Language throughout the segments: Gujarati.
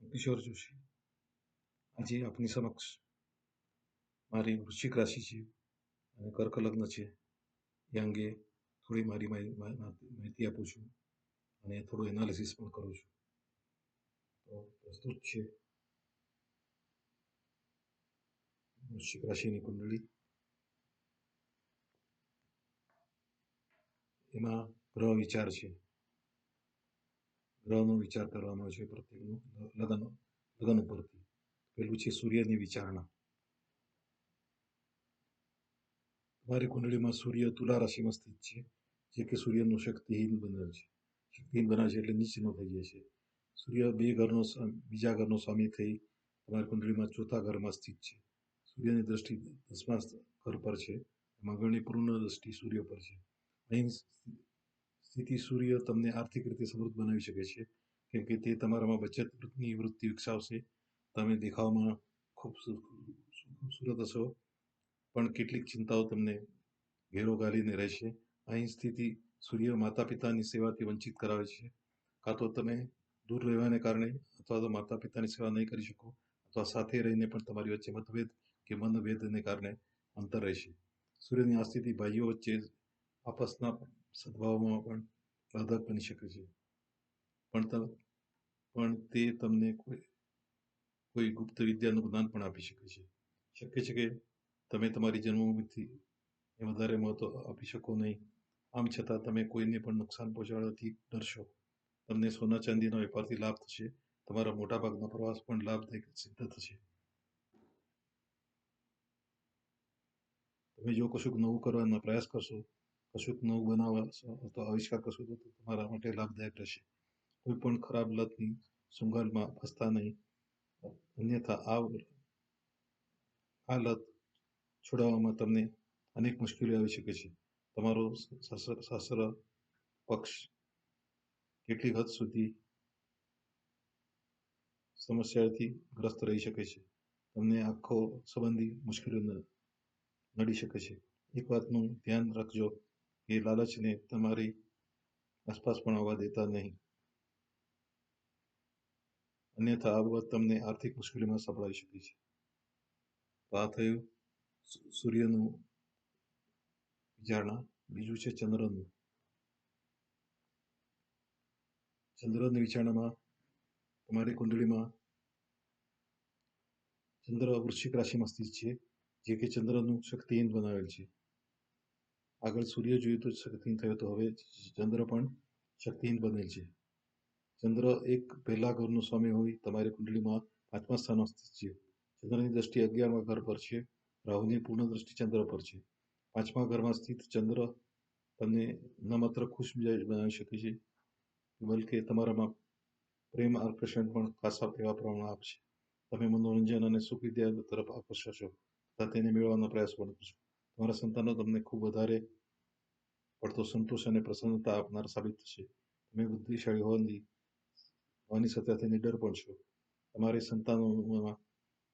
કિશોર જોશી આજે આપની સમક્ષ મારી વૃશ્ચિક રાશિ છે અને કર્ક લગ્ન છે એ અંગે થોડી મારી માહિતી આપું છું અને થોડું એનાલિસિસ પણ કરું છું. તો પ્રસ્તુત છે વૃશ્ચિક રાશિની કુંડળી. એમાં ગ્રહ વિચાર છે. ગ્રહનો વિચાર કરવાનો છે પ્રત્યેકનું લગ્ન ઉપરથી. પેલું છે સૂર્યની વિચારણા. તમારી કુંડળીમાં સૂર્ય તુલા રાશિમાં સ્થિત છે, જે કે સૂર્યનું શક્તિહીન બનેલ છે. શક્તિહીન બને છે એટલે નીચનો થઈ જાય છે. સૂર્ય બીજા ઘરનો સ્વામી થઈ તમારી કુંડળીમાં ચોથા ઘરમાં સ્થિત છે. સૂર્યની દ્રષ્ટિ 10મા ઘર પર છે. મંગળની પૂર્ણ દ્રષ્ટિ સૂર્ય પર છે. અહીં સ્થિતિ સૂર્ય તમને આર્થિક રીતે સમૃદ્ધ બનાવી શકે છે, કેમ કે તે તમારામાં બચતની વૃત્તિ વિકસાવશે. તમે દેખાવમાં ખૂબ ખૂબસૂરત હશો, પણ કેટલીક ચિંતાઓ તમને ઘેરો ગાલીને રહેશે. અહીં સ્થિતિ સૂર્ય માતા પિતાની સેવાથી વંચિત કરાવે છે. કાં તો તમે દૂર રહેવાને કારણે અથવા તો માતા પિતાની સેવા નહીં કરી શકો, અથવા સાથે રહીને પણ તમારી વચ્ચે મતભેદ કે મનભેદને કારણે અંતર રહેશે. સૂર્યની આ સ્થિતિ ભાઈઓ વચ્ચે આપસના સદભાવમાં પણ બાધક બની શકે છે. પણ તે તમને કોઈ ગુપ્ત વિદ્યાનું જ્ઞાન પણ આપી શકે છે. શક્ય છે કે તમે તમારી જન્મભૂમિથી એ વધારે મહત્વ આપી શકો નહીં. આમ છતાં તમે કોઈને પણ નુકસાન પહોંચાડવાથી ડરશો. તમને સોના ચાંદીના વેપારથી લાભ થશે. તમારા મોટાભાગના પ્રવાસ પણ લાભદાયક સિદ્ધ થશે. તમે જો કશુંક નવું કરવાનો પ્રયાસ કરશો, કશુંક નવું બનાવવા અથવા આવિષ્કાર કરશો તો તમારા માટે લાભદાયક રહેશે. કોઈ પણ ખરાબ લતની સુંગરમાં ફસતા નહીં. અન્યથા આ લત છોડાવવામાં તમને અનેક મુશ્કેલીઓ આવી શકે છે. તમારો શાસ્ત્ર પક્ષ કેટલીક હદ સુધી સમસ્યાથી ગ્રસ્ત રહી શકે છે. તમને આંખો સંબંધી મુશ્કેલીઓ નડી શકે છે. એક વાતનું ધ્યાન રાખજો કે લાલચને તમારી આસપાસ પણ આવવા દેતા નહીં. અન્યથા આ બાબત તમને આર્થિક મુશ્કેલીમાં સપડાવી શકે છે. તો આ થયું સૂર્યનું વિચારણા. બીજું છે ચંદ્રનું. ચંદ્રની વિચારણામાં તમારી કુંડળીમાં ચંદ્ર વૃશ્ચિક રાશિમાં સ્થિત છે, જે કે ચંદ્રનું શક્તિહીન બનાવેલ છે. આગળ સૂર્ય જોયું તો શક્તિહીન થયો, તો હવે ચંદ્ર પણ શક્તિહીન બનેલ છે. ચંદ્ર એક પહેલા ઘરનું સ્વામી હોય તમારી કુંડળીમાં 5મા સ્થાનમાં સ્થિત છે. ચંદ્રની દ્રષ્ટિ 11મા ઘર પર છે. રાહુની પૂર્ણ દ્રષ્ટિ ચંદ્ર પર છે. 5મા ઘરમાં સ્થિત ચંદ્ર તમને ન માત્ર ખુશ મિજાજ બનાવી શકે છે, બલકે તમારામાં પ્રેમ આકર્ષણ પણ ખાસા એવા પ્રમાણમાં આપશે. તમે મનોરંજન અને સુખ વિદ્યા તરફ આકર્ષશો તથા તેને મેળવવાનો પ્રયાસ પણ કરશો. તમારા સંતાનો તમને ખૂબ વધારે પડતો સંતોષ અને પ્રસન્નતા આપનાર સાબિત થશે. તમે બુદ્ધિશાળી હોવાની સાથે નિડર પણ છો. તમારી સંતાનોમાં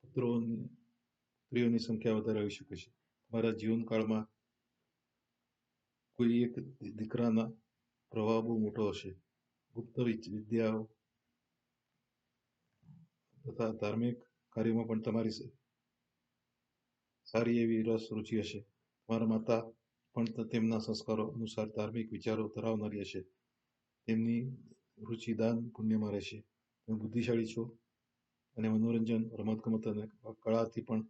પુત્રીઓની સંખ્યા વધારે આવી શકે છે. તમારા જીવનકાળમાં કોઈ એક દીકરાના પ્રભાવ બહુ મોટો હશે. ગુપ્ત વિદ્યાઓ તથા ધાર્મિક કાર્યોમાં પણ તમારી સારી એવી રસ રુચિ હશે. તમારા માતા પણ તેમના સંસ્કારો અનુસાર ધાર્મિક વિચારો ધરાવનારી હશે. તેમની રુચિ દાન પુણ્યમાં રહેશે. તમે બુદ્ધિશાળી છો અને મનોરંજન, રમતગમત અને કળાથી પણ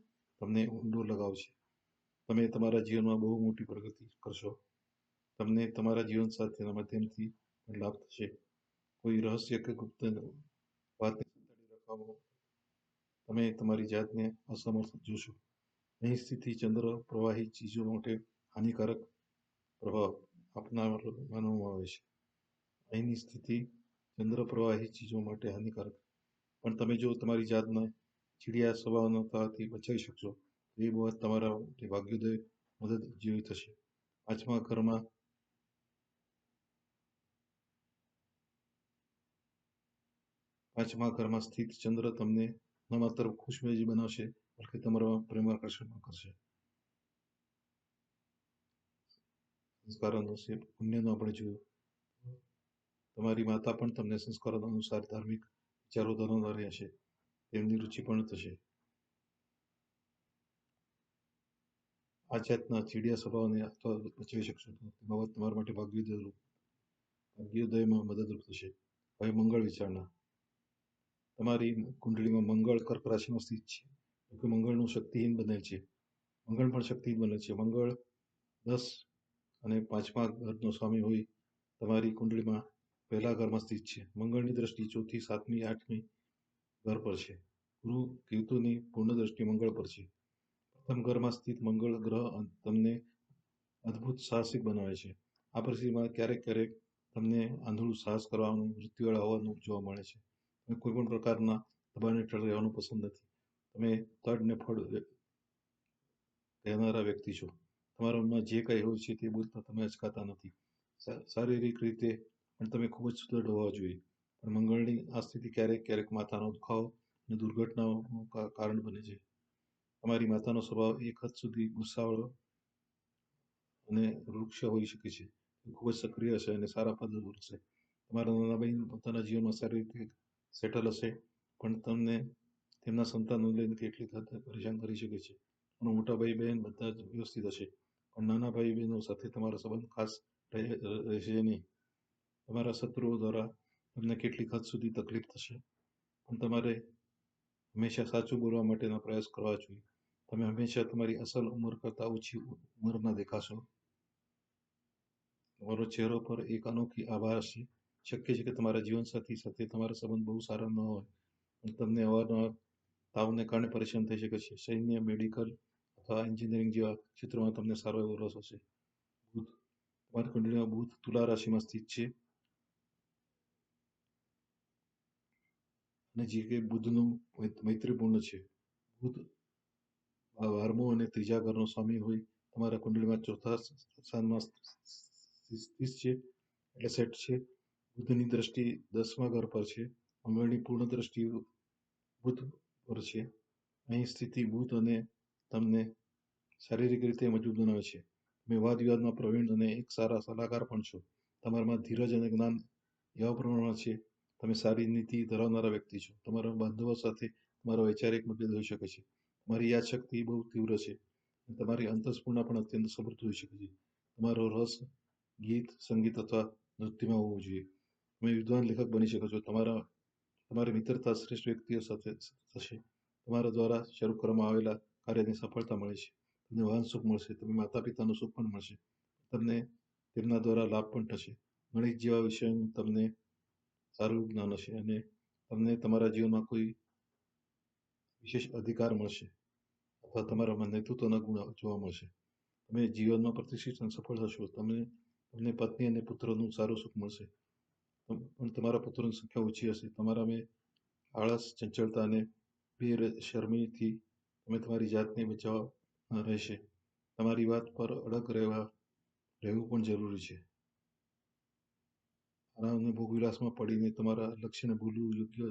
તમને ઊંડો લગાવ છે. તમે તમારા જીવનમાં બહુ મોટી પ્રગતિ કરશો. તમને તમારા જીવનસાથીના માધ્યમથી પણ લાભ થશે. કોઈ રહસ્ય કે ગુપ્ત વાતને સંતાડી રાખવામાં તમે તમારી જાતને અસમર્થ જોશો. અહીં સ્થિતિ ચંદ્ર પ્રવાહી ચીજો માટે હાનિકારક પ્રભાવ આપનાર માનવામાં આવે છે. અહીંની સ્થિતિ ચંદ્ર પ્રવાહી ચીજો માટે હાનિકારક, પણ તમે જો તમારી જાતને ચીડિયા સ્વભાવના થવાથી બચાવી શકશો તો એ બાબત તમારા ભાગ્યોદય મદદ જેવી થશે. 5મા ઘરમાં સ્થિત ચંદ્ર તમને ન માત્ર ખુશમિજાજી બનાવશે, બલકે તમારા પ્રેમાકર્ષણ પણ કરશે. સંસ્કારોનો પુણ્યનો આપણે જોયું. તમારી માતા પણ તમને સંસ્કારો અનુસાર ધાર્મિક વિચારો ધરાવનાર હશે તેમની રુચિ પણ થશે. આ જાતના ચીડિયા સ્વભાવને અથવા બચાવી શકશો તો તે બાબત તમારા માટે ભાગ્યોદયમાં મદદરૂપ થશે. હવે મંગળ વિચારણા. તમારી કુંડળીમાં મંગળ કર્ક રાશિમાં સ્થિત છે. જોકે મંગળનું શક્તિહીન બનેલ છે. મંગળ પણ શક્તિહીન બનેલ છે. મંગળ 10 અને 5મા ઘરનો સ્વામી હોય તમારી કુંડળીમાં પહેલા ઘરમાં સ્થિત છે. મંગળની દ્રષ્ટિ 4થી 7મી 8મી ઘર પર છે. ગુરુ કેતુની પૂર્ણ દ્રષ્ટિ મંગળ પર છે. પ્રથમ ઘરમાં સ્થિત મંગળ ગ્રહ તમને અદ્ભુત સાહસિક બનાવે છે. આ પરિસ્થિતિમાં ક્યારેક ક્યારેક તમને આંધળું સાહસ કરવાનું, મૃત્યુવાળા હોવાનું જોવા મળે છે. તમે કોઈ પણ પ્રકારના દબાણ હેઠળ રહેવાનું પસંદ નથી. તમે તડ ને ફળ કહેનારા વ્યક્તિ છો. તમારા મનમાં જે કંઈ હોય છે તે બોલતા તમે અચકાતા નથી. શારીરિક રીતે પણ તમે ખૂબ જ સુદૃઢ હોવા જોઈએ. પણ મંગળની આ સ્થિતિ ક્યારેક ક્યારેક માથાનો દુખાવો અને દુર્ઘટનાઓનું કારણ બને છે. તમારી માતાનો સ્વભાવ એક હદ સુધી ગુસ્સાવાળો અને વૃક્ષ હોઈ શકે છે. ખૂબ જ સક્રિય હશે અને સારા પદ હશે. તમારા નાના બહેન પોતાના જીવનમાં સારી રીતે સેટલ હશે, પણ તમને તેમના સંતાનોને લઈને કેટલીક હદે પરેશાન કરી શકે છે. અને મોટા ભાઈ બહેન બધા જ વ્યવસ્થિત હશે, પણ નાના ભાઈ બહેનો સાથે તમારો સંબંધ ખાસ રહેશે નહીં. તમારા શત્રુઓ દ્વારા તમને કેટલીક હદ સુધી તકલીફ થશે, પણ તમારે હંમેશા સાચું બોલવા માટેના પ્રયાસ કરવા જોઈએ. તમે હંમેશા તમારી અસલ ઉંમર કરતાં ઓછી ઉંમરના દેખાશો. તમારો ચહેરો પર એક અનોખી આભા હશે. શક્ય છે કે તમારા જીવનસાથી સાથે તમારા સંબંધ બહુ સારા ન હોય, પણ તમને અવારનવાર તાવને કારણે પરેશાન થઈ શકે છે. સૈન્ય, મેડિકલ અથવા એન્જિનિયરિંગ જેવા ક્ષેત્રોમાં તમને સારો એવો રસ હશે. બુધ. તમારી કુંડળીમાં બુધ તુલા રાશિમાં સ્થિત છે અને જે કે બુધનું મૈત્રીપૂર્ણ છે. બુધ 12મો અને 3જા ઘરનો સ્વામી હોય તમારા કુંડળીમાં 4થા સ્થાનમાં સ્થિત છે, એટલે સેટ છે. બુધની દ્રષ્ટિ 10મા ઘર પર છે. મંગળની પૂર્ણ દ્રષ્ટિ બુધ પર છે. અહીં સ્થિતિ બુધ અને તમને શારીરિક રીતે મજબૂત બનાવે છે. તમે વાદ વિવાદમાં પ્રવીણ અને એક સારા સલાહકાર પણ છો. તમારામાં ધીરજ અને જ્ઞાન એવા પ્રમાણમાં છે. તમે સારી નીતિ ધરાવનારા વ્યક્તિ છો. તમારા બાંધવો સાથે તમારો વૈચારિક મતભેદ હોઈ શકે છે. તમારી યાદશક્તિ બહુ તીવ્ર છે. તમારી અંતસ્ફૂર્ણા પણ અત્યંત સમૃદ્ધ હોઈ શકે છે. તમારો રસ ગીત, સંગીત અથવા નૃત્યમાં હોવું જોઈએ. તમે વિદ્વાન લેખક બની શકો છો. તમારી મિત્રતા શ્રેષ્ઠ વ્યક્તિઓ સાથે થશે. તમારા દ્વારા શરૂ કરવામાં આવેલા કાર્યને સફળતા મળે છે. તમને વાહન સુખ મળશે. તમે માતા પિતાનું સુખ પણ મળશે. તમને તેમના દ્વારા લાભ પણ થશે. ગણિત જેવા વિષયોનું તમને સારું જ્ઞાન હશે અને તમને તમારા જીવનમાં કોઈ વિશેષ અધિકાર મળશે અથવા તમારામાં નેતૃત્વના ગુણ જોવા મળશે. તમે જીવનમાં પ્રતિષ્ઠિત અને સફળ થશો. તમને પત્ની અને પુત્રનું સારું સુખ મળશે. પણ તમારા પુત્રોની સંખ્યા ઓછી હશે. તમારામાં આળસ, ચંચળતા અને બેશરમીથી તમે તમારી જાતને બચાવવા રહેશે. તમારી વાત પર અડગ રહેવું પણ જરૂરી છે. આરામ અને ભોગવિલાસમાં પડીને તમારા લક્ષ્યને ભૂલવું યોગ્ય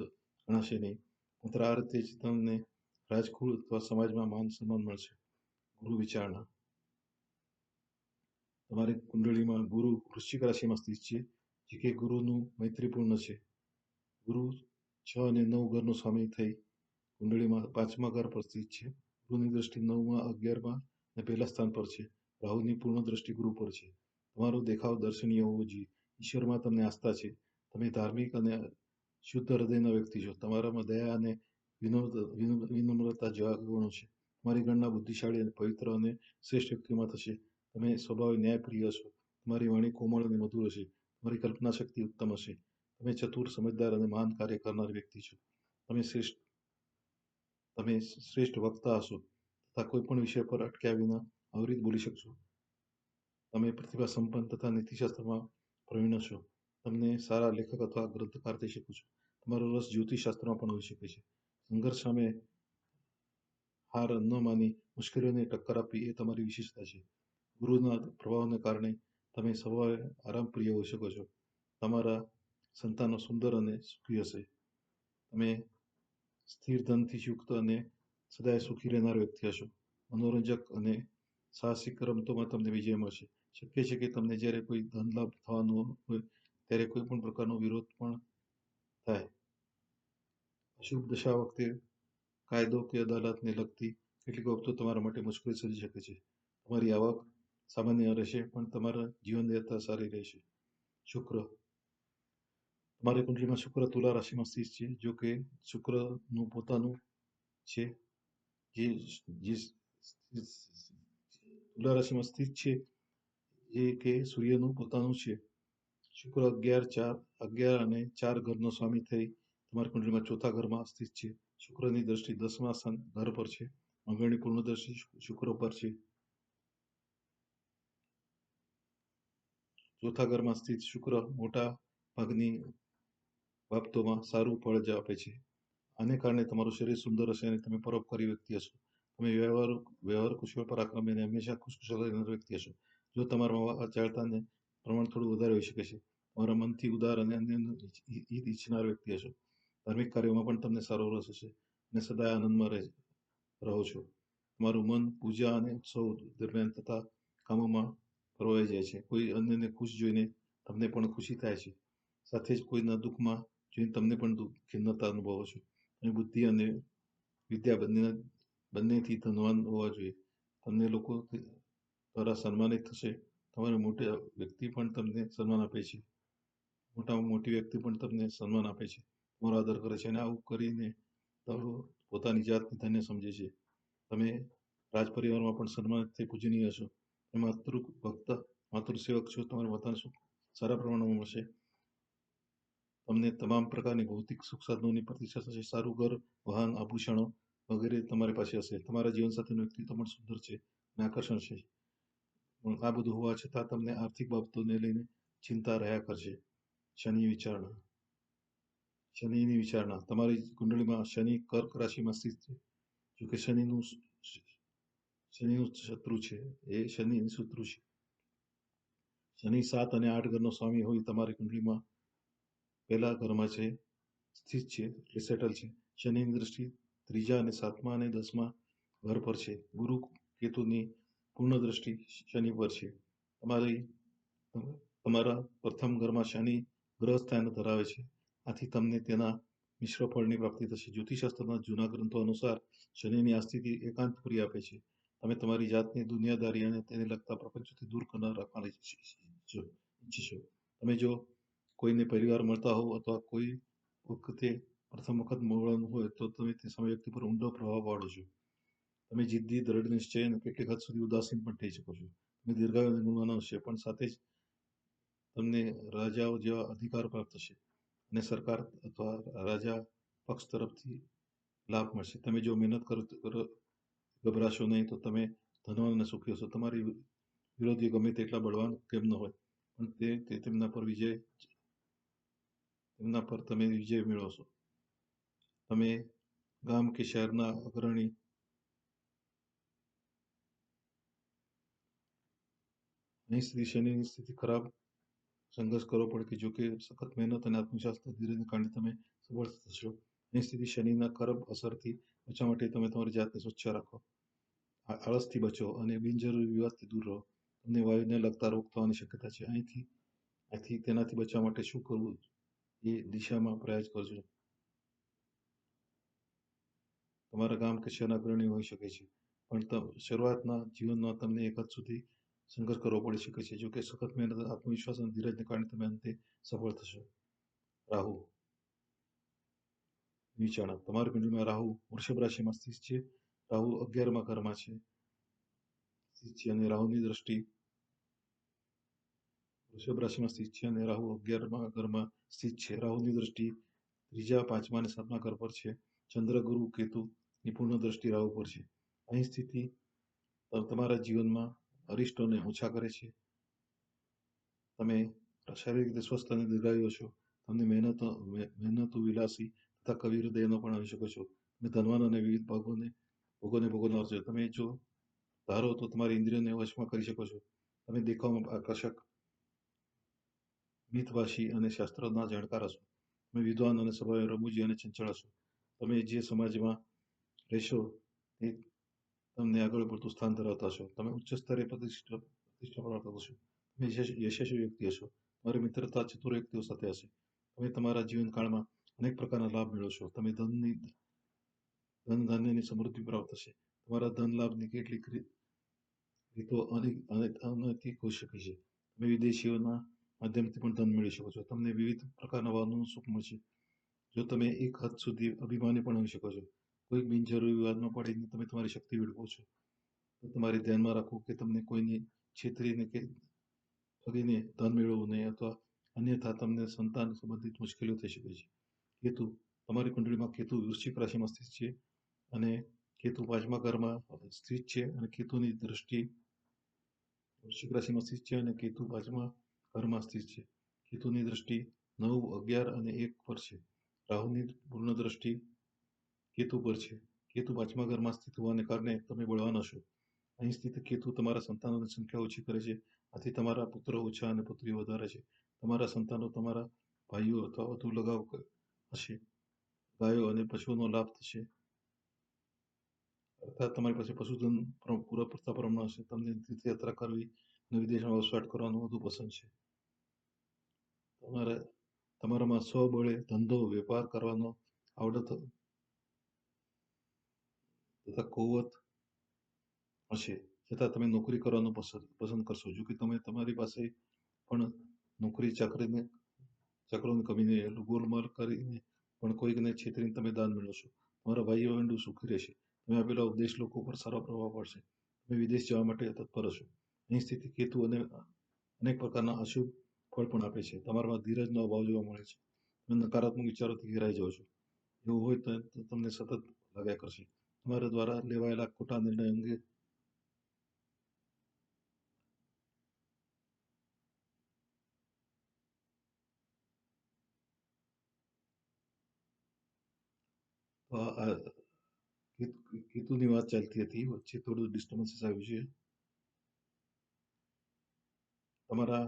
ગણાશે નહીં. માત્ર આ રીતે જ તમને રાજકુળ અથવા સમાજમાં માન સન્માન મળશે. ગુરુ વિચારણા. તમારી કુંડળીમાં ગુરુ વૃશ્ચિક રાશિમાં સ્થિત છે, જે કે ગુરુનું મૈત્રીપૂર્ણ છે. ગુરુ 6 અને 9 ઘરનો સ્વામી થઈ કુંડળીમાં 5મા ઘર પર સ્થિત છે. ગુરુની દ્રષ્ટિ 9મા, 11મા અને પહેલા સ્થાન પર છે. રાહુની પૂર્ણ દ્રષ્ટિ ગુરુ પર છે. તમારો દેખાવ દર્શનીય હોવો જોઈએ. ઈશ્વરમાં તમને આસ્થા છે. તમે ધાર્મિક અને શુદ્ધ હૃદયના વ્યક્તિ છો. તમારામાં દયા અને વિનમ્રતા જેવા ગુણો છે. તમારી ગણના બુદ્ધિશાળી અને પવિત્ર અને શ્રેષ્ઠ વ્યક્તિઓમાં થશે. તમે સ્વભાવે ન્યાયપ્રિય છો. તમારી વાણી કોમળ અને મધુર હશે. તમારી કલ્પના શક્તિ ઉત્તમ હશે. તમે ચતુર, સમજદાર અને મહાન કાર્ય કરનાર વ્યક્તિ છો. તમે શ્રેષ્ઠ વક્તા હશો તથા કોઈ પણ વિષય પર અટક્યા વિના અવિરત બોલી શકશો. તમે પ્રતિભા સંપન્ન તથા નીતિશાસ્ત્રમાં પ્રવીણ હશો. તમને સારા લેખક અથવા ગ્રંથકાર થઈ શકો છો. તમારો રસ જ્યોતિષશાસ્ત્રમાં પણ હોઈ શકે છે. સંઘર્ષ સામે હાર ન માની મુશ્કેલીઓને ટક્કર આપવી એ તમારી વિશેષતા છે. ગુરુના પ્રભાવને કારણે તમે સ્વભાવે આરામપ્રિય હોઈ શકો છો. તમારા સંતાનો સુંદર અને સુખી હશે. તમે સ્થિર ધનથી યુક્ત અને સદાય સુખી રહેનાર વ્યક્તિ હશો. મનોરંજક અને સાહસિક રમતોમાં તમને વિજય મળશે. શક્ય છે કે તમને જ્યારે કોઈ ધન લાભ થવાનો હોય ત્યારે કોઈ પણ પ્રકારનો વિરોધ પણ થાય. શુભ દશા વખતે કાયદો કે અદાલતને લગતી કેટલીક બાબતો તમારા માટે મુશ્કેલી સર્જી શકે છે. તમારી આવક સામાન્ય રહેશે, પણ તમારા જીવનયાત્રા સારી રહેશે. શુક્ર, તમારી કુંડલીમાં શુક્ર તુલા રાશિમાં સ્થિત છે. જો કે શુક્રનું પોતાનું છે, જે જે તુલા રાશિમાં સ્થિત છે, જે કે સૂર્યનું પોતાનું છે. શુક્ર 11 અને 4 ઘરનો સ્વામી થઈ તમારી કુંડલીમાં ચોથા ઘરમાં સ્થિત છે. શુક્રની દ્રષ્ટિ 10મા ઘર પર છે. મંગળની પૂર્ણ દ્રષ્ટિ શુક્ર પર છે. ચોથા ઘરમાં સ્થિત શુક્ર મોટા ભાગની બાબતોમાં સારું ફળ જ આપે છે. આને કારણે તમારું શરીર સુંદર હશે અને તમે પરોપકારી વ્યક્તિ હશો. તમે વ્યવહાર કુશળ, પરાક્રમી અને હંમેશા ખુશખુશાલ રહેનાર વ્યક્તિ હશો. જો તમારામાં વાચાળતાને પ્રમાણ થોડું વધારે હોઈ શકે છે. તમારા મનથી ઉદાર અને અન્યનું હિત ઈચ્છનાર વ્યક્તિ હશો. ધાર્મિક કાર્યોમાં પણ તમને સારો રસ હશે અને સદાય આનંદમાં રહો છો. તમારું મન પૂજા અને ઉત્સવ દરમિયાન થતા કામોમાં ફરવાઈ જાય છે. કોઈ અન્યને ખુશ જોઈને તમને પણ ખુશી થાય છે. સાથે જ કોઈના દુઃખમાં જોઈને તમને પણ ખિન્નતા અનુભવો છો. તમે બુદ્ધિ અને વિદ્યા બંનેથી ધનવાન હોવા જોઈએ. તમને લોકો દ્વારા સન્માનિત થશે. તમારી મોટા વ્યક્તિ પણ તમને સન્માન આપે છે. મોટી વ્યક્તિ પણ તમને સન્માન આપે છે, તમારો આદર કરે છે અને આવું કરીને તેઓ પોતાની જાતને ધન્ય સમજે છે. તમે રાજપરિવારમાં પણ સન્માનિત થઈ પૂજનીય હશો. તમે માતૃભક્ત, માતૃસેવક છો. તમારે માતાનું સુખ સારા પ્રમાણમાં મળશે. તમને તમામ પ્રકારની ભૌતિક સુખ સાધનોની પ્રતીક્ષા થશે. સારું ઘર, વાહન, આભૂષણો વગેરે તમારી પાસે હશે. તમારા જીવનસાથીનું વ્યક્તિત્વ પણ સુંદર છે અને આકર્ષણ છે. પણ આ બધું હોવા છતાં તમને આર્થિક બાબતોને લઈને ચિંતા રહ્યા કરશે. શનિની વિચારણા, તમારી કુંડળીમાં શનિ કર્ક રાશિમાં સ્થિત છે. જોકે શનિનું શત્રુ છે, એ શનિ શત્રુ છે. શનિ 7 અને 8 ઘરનો સ્વામી હોય તમારી કુંડળીમાં પહેલા ઘરમાં છે, સ્થિત છે, એટલે સેટલ છે. શનિની દ્રષ્ટિ 3જા અને 7મા અને 10મા ઘર પર છે. ગુરુ કેતુની પૂર્ણ દ્રષ્ટિ શનિ પર છે. તમારા પ્રથમ ઘરમાં શનિ ગ્રહ સ્થાન ધરાવે છે. આથી તમને તેના મિશ્ર ફળની પ્રાપ્તિ થશે. જ્યોતિષશાસ્ત્રના જૂના ગ્રંથો અનુસાર શનિની આ સ્થિતિ એકાંતપુરી આપે છે. તમે તમારી જાતને દુનિયાદારી અને તેને લગતા પ્રપંચોથી દૂર રાખવા ઈચ્છશો. તમે જો કોઈને પરિવાર મળતા હોવ અથવા કોઈ વખતે પ્રથમ વખત મળવાનું હોય તો તમે તે સમય વ્યક્તિ પર ઊંડો પ્રભાવ પાડો છો. તમે જિદ્દી, દ્રઢ નિશ્ચય અને કેટલીક હદ સુધી ઉદાસીન પણ થઈ શકો છો. તમે દીર્ઘાયુ અને ગુણવાન હશે, પણ સાથે જ તમને રાજાઓ જેવા અધિકાર પ્રાપ્ત થશે અને સરકાર અથવા રાજા પક્ષ તરફથી લાભ મળશે. તમે જો મહેનત ગભરાશો નહીં તો તમે ધનવાન અને સુખી હશો. તમારી વિરોધીઓ ગમે તેટલા બળવાન કેમ ન હોય, પણ તેમના પર તમે વિજય મેળવશો. તમે ગામ કે શહેરના અગ્રણી અહીં સુધી શનિની સ્થિતિ ખરાબ સંઘર્ષ કરવો પડે કે જો કે સખત મહેનત અને આત્મવિશ્વાસ ધીરેને કારણે તમે સફળ થશો. અહીં સ્થિતિ શનિના ખરાબ અસરથી બચવા માટે તમે તમારી જાતને સ્વચ્છ રાખો, આળસથી બચો અને બિનજરૂરી વિવાદથી દૂર રહો. તમને વાયુને લગતા રોગ થવાની શક્યતા છે. તેનાથી બચવા માટે શું કરવું એ દિશામાં પ્રયાસ કરજો. તમારા ગામ કે શહેરના અગ્રણી હોઈ શકે છે, પણ શરૂઆતના જીવનમાં તમને એક હદ સુધી સંઘર્ષ કરવો પડી શકે છે. જો કે સખત મહેનત, આત્મવિશ્વાસ અને ધીરજને કારણે તમે અંતે સફળ થશો. રાહુ વિચારણા, તમારી કુંડળીમાં રાહુ વૃષભ રાશિમાં સ્થિત છે. રાહુ 11મા ઘરમાં છે અને રાહુની દ્રષ્ટિ વૃષભ રાશિમાં સ્થિત છે અને રાહુ 11મા ઘરમાં સ્થિત છે. રાહુની દ્રષ્ટિ 3જા, 5મા અને 7મા ઘર પર છે. ચંદ્ર, ગુરુ, કેતુ ની પૂર્ણ દ્રષ્ટિ રાહુ પર છે. અહીં સ્થિતિ તમારા જીવનમાં અરિષ્ટોને ઓછા કરે છે. તમે શારીરિક રીતે સ્વસ્થ અને દીર્ઘાયુ છો. તમને મહેનતુ, વિલાસી તથા કવિ હૃદયનો પણ આવી શકો છો. તમે ધનવાન અને વિવિધ ભોગોને ભોગવનાર છો. તમે જો ધારો તો તમારી ઇન્દ્રિયોને વશમાં કરી શકો છો. તમે દેખાવમાં આકર્ષક, મિતભાષી અને શાસ્ત્રના જાણકાર હશો. તમે વિદ્વાન અને સ્વભાવે રમૂજી અને ચંચળ હશો. તમે જે સમાજમાં રહેશો તે તમને આગળ પડતું સ્થાન ધરાવતા હશો. તમે ઉચ્ચ સ્તરે પ્રતિષ્ઠા પ્રાપ્ત થશો. તમે યશસ્વી વ્યક્તિ હશો. તમારી મિત્રતા ચતુર વ્યક્તિઓ સાથે હશે. તમે તમારા જીવનકાળમાં અનેક પ્રકારના લાભ મેળવશો. તમે ધન ધાન્યની સમૃદ્ધિ પ્રાપ્ત થશે. તમારા ધન લાભની કેટલીક રીતો અનૈતિક હોઈ શકે છે. તમે વિદેશીઓના માધ્યમથી પણ ધન મેળવી શકો છો. તમને વિવિધ પ્રકારના વાહનોનું સુખ મળશે. જો તમે એક હદ સુધી અભિમાની પણ હોઈ શકો છો. કોઈ બિનજરૂરી વિવાદમાં પડીને તમે તમારી શક્તિ વેડફો છો. તો તમારે ધ્યાનમાં રાખવું કે તમને કોઈને છેતરીને કે ઠગીને ધન મેળવવું નહીં, અથવા અન્યથા તમને સંતાન સંબંધિત મુશ્કેલીઓ થઈ શકે છે. કેતુ, તમારી કુંડળીમાં કેતુ વૃશ્ચિક રાશિમાં સ્થિત છે, અને કેતુ 5મા ઘરમાં સ્થિત છે, અને કેતુની દ્રષ્ટિ વૃશ્ચિક રાશિમાં સ્થિત છે, અને કેતુ 5મા ઘરમાં સ્થિત છે. કેતુની દ્રષ્ટિ 9, 11 અને 1 પર છે. રાહુની પૂર્ણ દ્રષ્ટિ કેતુ પર છે. કેતુ 5મા ઘરમાં સ્થિત હોવાને કારણે તમે બળવાન હશો. અહીં સ્થિત કેતુ તમારા સંતાનોની સંખ્યા ઓછી કરે છે. આથી તમારા પુત્રો ઓછા અને પુત્રીઓ વધારે છે. તમારા સંતાનો તમારા ભાઈઓ અથવા વધુ લગાવ હશે. ગાયો અને પશુઓનો લાભ થશે. અર્થાત તમારી પાસે પશુધન પૂરતા પ્રમાણમાં હશે. તમને તીર્થયાત્રા કરવી અને વિદેશમાં વસવાટ કરવાનું વધુ પસંદ છે. તમારામાં સ્વબળે ધંધો વેપાર કરવાનો આવડત તથા કુવત હશે, છતાં તમે નોકરી કરવાનું પસંદ કરશો. જો કે તમે તમારી પાસે પણ નોકરી ચાકરોની કમી નહીં. ગોલમાલ કરીને પણ કોઈકને છેતરીને તમે દાન મેળવશો. તમારા ભાઈઓ બહેનો સુખી રહેશે. તમે આપેલા ઉપદેશ લોકો પર સારો પ્રભાવ પડશે. તમે વિદેશ જવા માટે તત્પર હશો. અહીં સ્થિતિ કેતુ અને અનેક પ્રકારના અશુભ ફળ પણ આપે છે. તમારામાં ધીરજનો અભાવ જોવા મળે છે. તમે નકારાત્મક વિચારોથી ઘેરાઈ જાઓ છો. એવું હોય તો તમને સતત લાગ્યા કરશે. તમારા દ્વારા લેવાયેલા ખોટા નિર્ણય અંગે કેતુની વાત ચાલતી હતી, વચ્ચે થોડું ડિસ્ટર્બન્સીસ આવ્યું છે. તમારા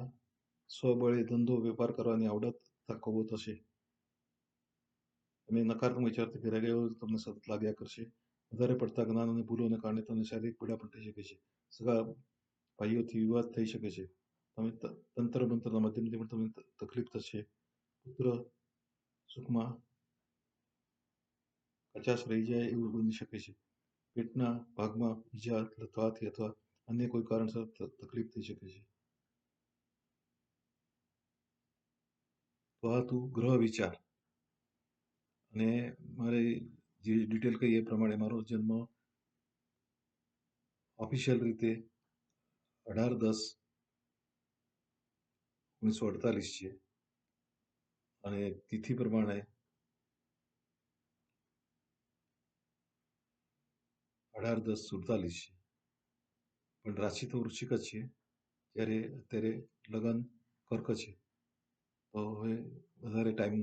સ્વબળે ધંધો વેપાર કરવાની આવડત તકવો થશે. તમે નકારાત્મક વિચારથી ઘેરાઈ ગયા હોય તો તમને સતત લાગ્યા કરશે. વધારે પડતા જ્ઞાન અને ભૂલોને કારણે તમને શારીરિક પીડા પણ થઈ શકે છે. સગા ભાઈઓથી વિવાદ થઈ શકે છે. તમે તંત્ર મંત્રના માધ્યમથી પણ તમને તકલીફ થશે. પુત્ર સુખમાં કચાશ રહી જાય એવું બની શકે છે. પેટના ભાગમાં ઈજા થવાથી અથવા અન્ય કોઈ કારણસર તકલીફ થઈ શકે છે. તો આ હતું ગ્રહ વિચાર. અને મારે જે ડિટેલ કહી એ પ્રમાણે મારો જન્મ ઓફિશિયલ રીતે 18/10/1948 છે, અને તિથિ પ્રમાણે 18/10/47 છે. પણ રાશિ તો વૃશ્ચિક જ છે. ત્યારે અત્યારે લગ્ન કર્ક છે. તો હવે વધારે ટાઈમ ન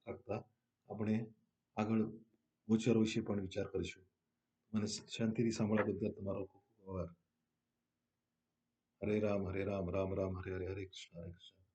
રાખતા આપણે આગળ ગોચર વિશે પણ વિચાર કરીશું. મને શાંતિથી સાંભળવા બદલ તમારો ખૂબ ખૂબ આભાર. હરે રામ રામ રામ હરે હરે, હરે કૃષ્ણ હરે કૃષ્ણ.